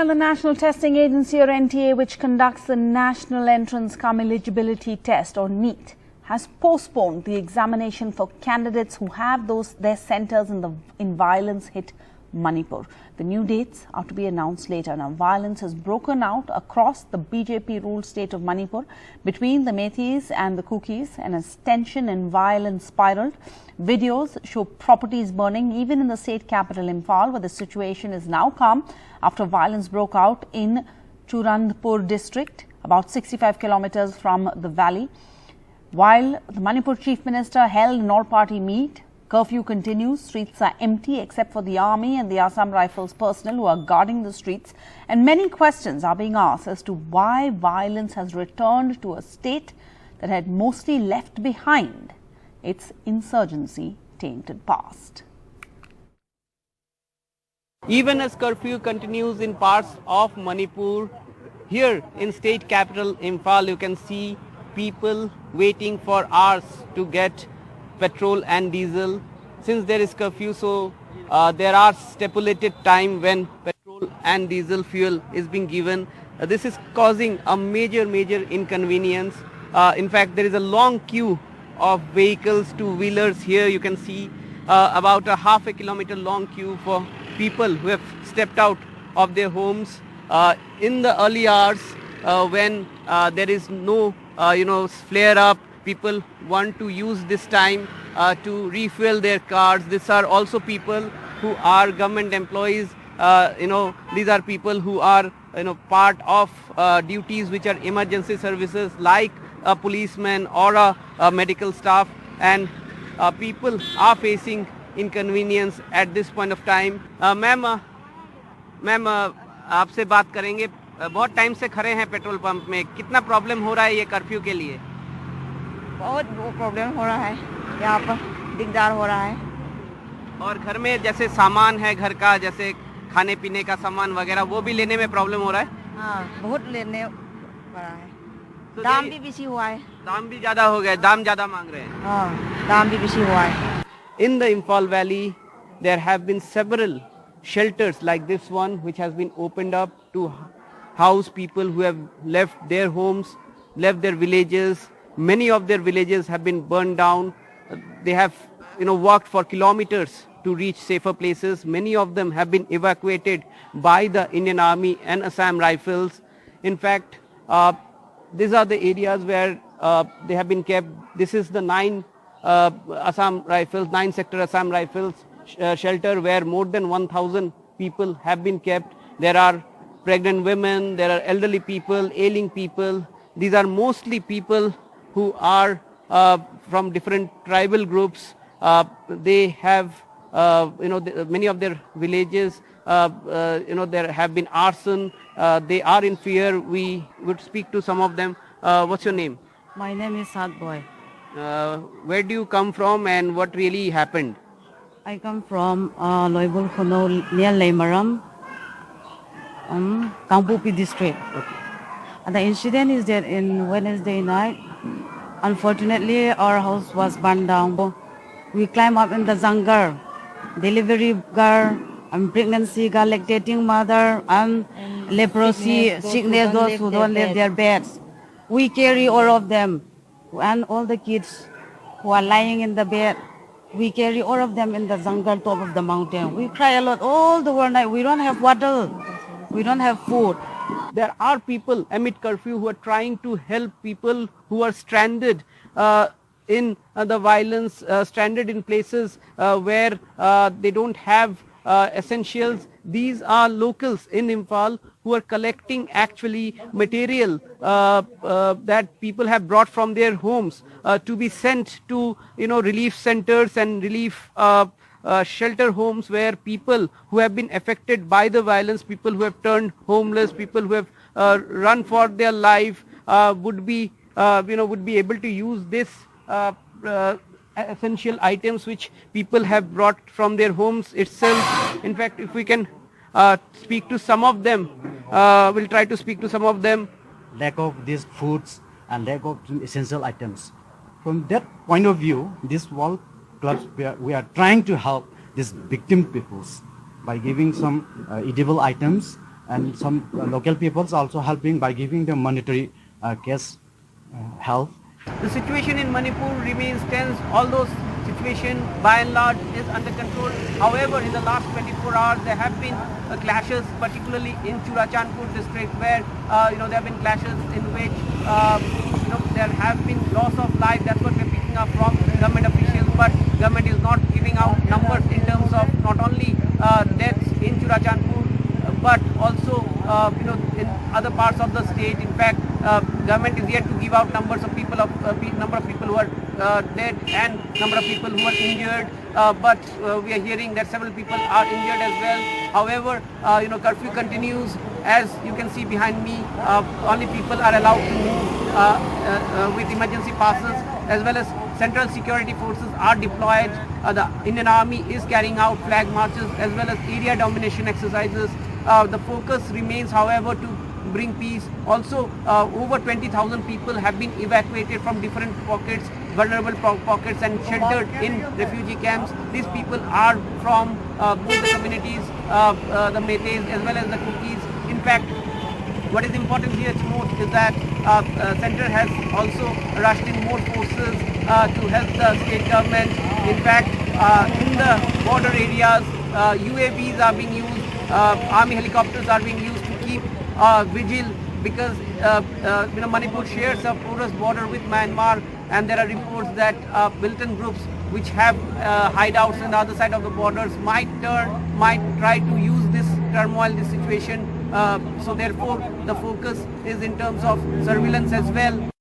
And the National Testing Agency, or NTA, which conducts the National Entrance Cum Eligibility Test, or NEET, has postponed the examination for candidates who have their centres in violence-hit Manipur. The new dates are to be announced later. Now, violence has broken out across the BJP-ruled state of Manipur between the Meiteis and the Kukis, and as tension and violence spiraled. Videos show properties burning even in the state capital Imphal, where the situation is now calm after violence broke out in Churandpur district, about 65 kilometers from the valley. While the Manipur Chief Minister held an all-party meet, curfew continues. Streets are empty except for the army and the Assam Rifles personnel who are guarding the streets. And many questions are being asked as to why violence has returned to a state that had mostly left behind its insurgency-tainted past. Even as curfew continues in parts of Manipur, here in state capital Imphal, you can see people waiting for hours to get petrol and diesel. Since there is curfew, so there are stipulated time when petrol and diesel fuel is being given. This is causing a major inconvenience. In fact, there is a long queue of vehicles, two-wheelers here. You can see about a half a kilometer long queue for people who have stepped out of their homes in the early hours when there is no flare up. People want to use this time to refuel their cars. These are also people who are government employees. These are people who are part of duties which are emergency services, like a policeman or a medical staff, and people are facing inconvenience at this point of time. Ma'am आपसे बात करेंगे. बहुत time से खड़े हैं petrol pump में. कितना problem हो रहा है ये कर्फ्यू के लिए? बहुत प्रॉब्लम हो रहा है, यहाँ पर दिकदार हो रहा है. और घर में जैसे सामान है घर का, जैसे खाने पीने का सामान वगैरह, वो भी लेने में प्रॉब्लम हो रहा है? हाँ, बहुत लेने पड़ा है. तो दाम भी बेसी हुआ है. दाम भी ज़्यादा हो गए, दाम ज़्यादा मांग रहे हैं. हाँ, दाम भी बेसी हुआ है. In the Imphal Valley, there have been several shelters like this one, which has been opened up to house people who have left their homes, left their villages. Many of their villages have been burned down. They have, walked for kilometers to reach safer places. Many of them have been evacuated by the Indian Army and Assam Rifles. In fact, these are the areas where they have been kept. This is the 9 Assam Rifles, 9 sector Assam Rifles shelter, where more than 1,000 people have been kept. There are pregnant women, there are elderly people, ailing people. These are mostly people who are from different tribal groups. They have, many of their villages, there have been arson. They are in fear. We would speak to some of them. What's your name? My name is Sad Boy. Where do you come from and what really happened? I come from Loibul Khono near Leimaram, Kampupi district. Okay. And the incident is that in Wednesday night, unfortunately, our house was burned down. We climbed up in the Zangar, delivery girl, and pregnancy girl, lactating mother, and leprosy, sickness, those who don't leave their beds. We carry all of them, and all the kids who are lying in the bed. We carry all of them in the Zangar, top of the mountain. We cry a lot all the whole night. We don't have water. We don't have food. There are people amid curfew who are trying to help people who are stranded in the violence, stranded in places where they don't have essentials. These are locals in Imphal who are collecting actually material that people have brought from their homes to be sent to relief centers and relief shelter homes, where people who have been affected by the violence, people who have turned homeless, people who have run for their life would be able to use this essential items which people have brought from their homes itself. In fact, if we can speak to some of them, we'll try to speak to some of them. Lack of these foods and lack of essential items. From that point of view, this world clubs, we are trying to help these victim peoples by giving some edible items and some local peoples also helping by giving them monetary cash help. The situation in Manipur remains tense, although situation by and large is under control. However, in the last 24 hours there have been clashes, particularly in Churachandpur district, where there have been clashes in which there have been loss of life. That's what we're picking up from government officials, but government is not giving out numbers in terms of not only deaths in Churachandpur, but also in other parts of the state. In fact, government is yet to give out numbers of people number of people who are dead and number of people who are injured. But we are hearing that several people are injured as well. However, curfew continues. As you can see behind me, only people are allowed to move with emergency passes, as well as central security forces are deployed. The Indian Army is carrying out flag marches as well as area domination exercises. The focus remains, however, to bring peace. Also, over 20,000 people have been evacuated from different pockets, vulnerable pockets, and sheltered in refugee camps. These people are from both the communities, the Meiteis as well as the Kukis. In fact, what is important here to note is that Center has also rushed in more forces to help the state government. In fact, in the border areas, UAVs are being used, army helicopters are being used to keep vigil, because Manipur shares a porous border with Myanmar, and there are reports that militant groups which have hideouts on the other side of the borders might try to use this turmoil, this situation. So therefore, the focus is in terms of surveillance as well.